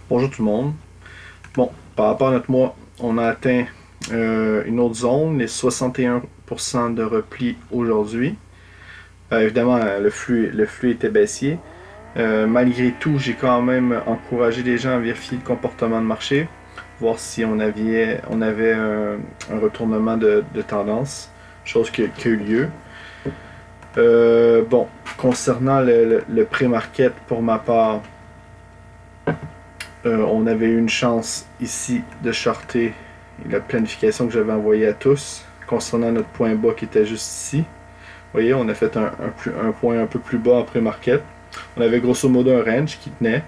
Bonjour tout le monde. Bon, par rapport à notre mois, on a atteint une autre zone, les 61% de repli aujourd'hui. Évidemment, le flux était baissier. Malgré tout, j'ai quand même encouragé les gens à vérifier le comportement de marché, voir si on avait un retournement de tendance, chose qui a eu lieu. Bon, concernant le pré-market, pour ma part, on avait eu une chance ici de shorter la planification que j'avais envoyée à tous concernant notre point bas qui était juste ici. Vous voyez, on a fait un point un peu plus bas en pré-market. On avait grosso modo un range qui tenait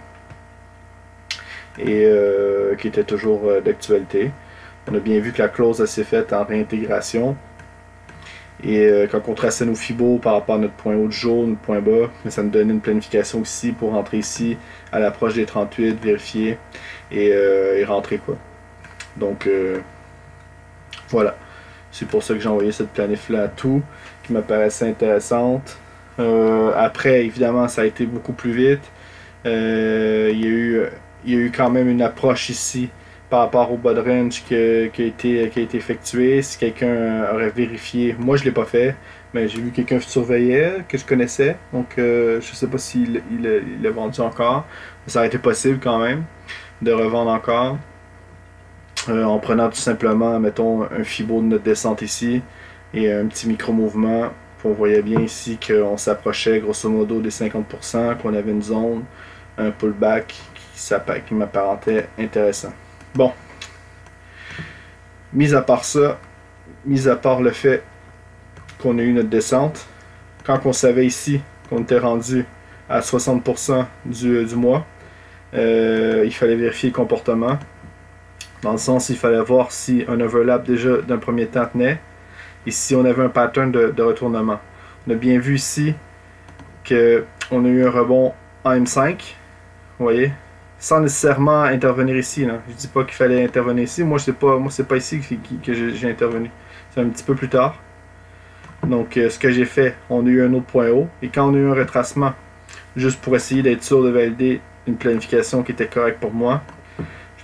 et qui était toujours d'actualité. On a bien vu que la close s'est faite en réintégration. Et quand on traçait nos fibos par rapport à notre point haut du jour, notre point bas, ça nous donnait une planification ici pour rentrer ici à l'approche des 38, vérifier et rentrer quoi. Donc voilà. C'est pour ça que j'ai envoyé cette planif-là à tout, qui me paraissait intéressante. Après, évidemment, ça a été beaucoup plus vite. Il y a eu quand même une approche ici par rapport au bas de range qui a été effectué. Si quelqu'un aurait vérifié, moi je l'ai pas fait, mais j'ai vu quelqu'un surveillait, que je connaissais. Donc je sais pas s'il l'a vendu encore. Mais ça aurait été possible quand même de revendre encore. En prenant tout simplement, mettons, un fibo de notre descente ici et un petit micro-mouvement. On voyait bien ici qu'on s'approchait grosso modo des 50%, qu'on avait une zone, un pullback qui m'apparentait intéressant. Bon, mis à part ça, mis à part le fait qu'on a eu notre descente, quand on savait ici qu'on était rendu à 60% du mois, il fallait vérifier le comportement. Dans le sens, il fallait voir si un overlap déjà d'un premier temps tenait et si on avait un pattern de retournement. On a bien vu ici qu'on a eu un rebond en M5, vous voyez, sans nécessairement intervenir ici. Là. Je ne dis pas qu'il fallait intervenir ici. Moi, c'est pas ici que j'ai intervenu. C'est un petit peu plus tard. Donc, ce que j'ai fait, on a eu un autre point haut. Et quand on a eu un retracement, juste pour essayer d'être sûr de valider une planification qui était correcte pour moi,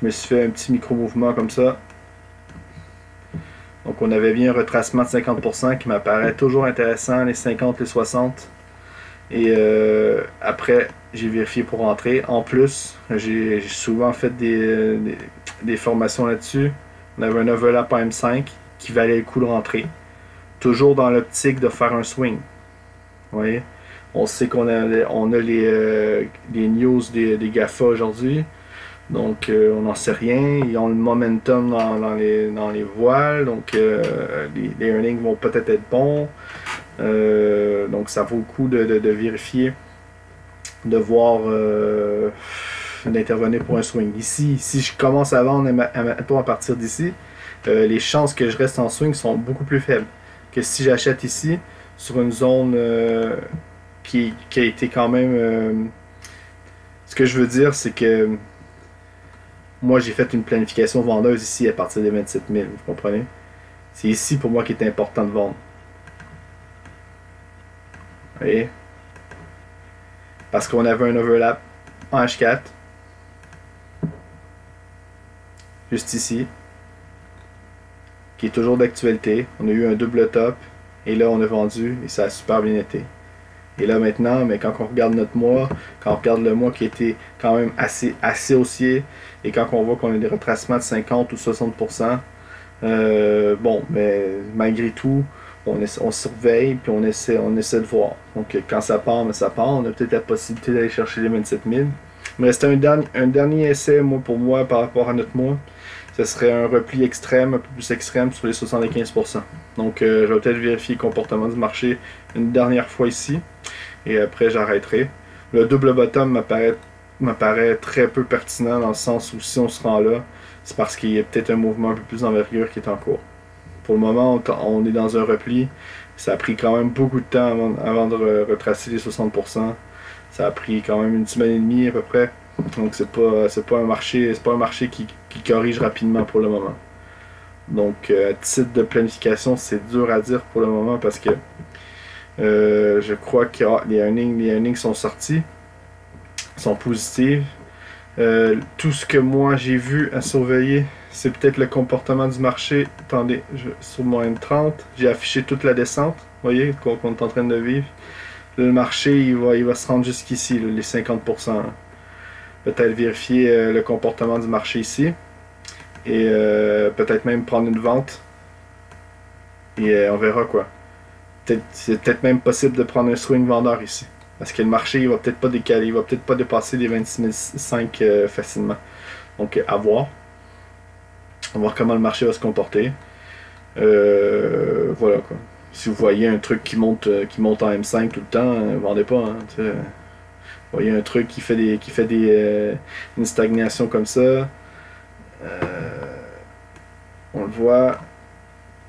je me suis fait un petit micro-mouvement comme ça. Donc, on avait bien un retracement de 50% qui m'apparaît toujours intéressant, les 50, les 60. Et après, j'ai vérifié pour rentrer. En plus, j'ai souvent fait des formations là-dessus. On avait un overlap en M5 qui valait le coup de rentrer. Toujours dans l'optique de faire un swing. Vous voyez? On sait qu'on a les news des GAFA aujourd'hui. Donc, on n'en sait rien. Ils ont le momentum dans les voiles. Donc, les earnings vont peut-être être bons. Donc, ça vaut le coup de vérifier, de voir, d'intervenir pour un swing. Ici, si je commence à vendre à partir d'ici, les chances que je reste en swing sont beaucoup plus faibles que si j'achète ici sur une zone qui a été quand même... ce que je veux dire, c'est que moi, j'ai fait une planification vendeuse ici à partir des 27 000, vous comprenez? C'est ici pour moi qu'il est important de vendre. Vous voyez? Parce qu'on avait un overlap en H4, juste ici, qui est toujours d'actualité. On a eu un double top, et là on a vendu, et ça a super bien été. Et là maintenant, mais quand on regarde notre mois, quand on regarde le mois qui était quand même assez haussier, et quand on voit qu'on a des retracements de 50 ou 60%, bon, mais malgré tout, on surveille, puis on essaie de voir. Donc quand ça part, mais ça part, on a peut-être la possibilité d'aller chercher les 27 000. Mais c'était un dernier essai, pour moi, par rapport à notre mois. Ce serait un repli extrême, un peu plus extrême sur les 75%. Donc je vais peut-être vérifier le comportement du marché une dernière fois ici. Et après j'arrêterai. Le double bottom m'apparaît très peu pertinent dans le sens où si on se rend là, c'est parce qu'il y a peut-être un mouvement un peu plus d'envergure qui est en cours. Pour le moment, on est dans un repli. Ça a pris quand même beaucoup de temps avant de retracer les 60%. Ça a pris quand même une semaine et demie à peu près. Donc c'est pas un marché qui corrige rapidement pour le moment. Donc à titre de planification, c'est dur à dire pour le moment parce que je crois que les earnings sont sortis, sont positifs. Tout ce que moi j'ai vu à surveiller, c'est peut-être le comportement du marché. Attendez, sur mon M30, j'ai affiché toute la descente, vous voyez, qu'on est en train de vivre. Là, le marché, il va se rendre jusqu'ici, les 50%. Là. Peut-être vérifier le comportement du marché ici. Et peut-être même prendre une vente. Et on verra quoi. C'est peut-être même possible de prendre un swing vendeur ici. Parce que le marché, il va peut-être pas décaler, il va peut-être pas dépasser les 26 500 facilement. Donc à voir. On va voir comment le marché va se comporter. Voilà quoi. Si vous voyez un truc qui monte en M5 tout le temps, vendez pas. Hein, vous voyez un truc une stagnation comme ça. On le voit.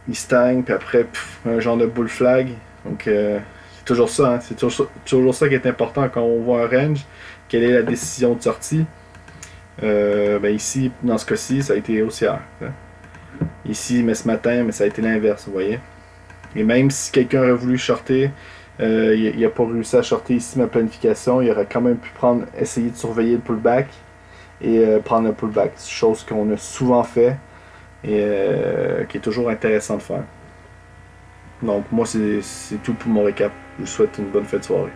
Il stagne, puis après, un genre de bull flag. Donc, c'est toujours ça, hein, c'est toujours ça qui est important quand on voit un range. Quelle est la décision de sortie? Ben ici, dans ce cas-ci, ça a été haussière. Hein. Ici, mais ce matin, mais ça a été l'inverse, vous voyez. Et même si quelqu'un aurait voulu shorter, il n'a pas réussi à shorter ici ma planification, il aurait quand même pu essayer de surveiller le pullback et prendre le pullback. C'est une chose qu'on a souvent fait. Et qui est toujours intéressant de faire. Donc moi c'est tout pour mon récap. Je vous souhaite une bonne fête de soirée.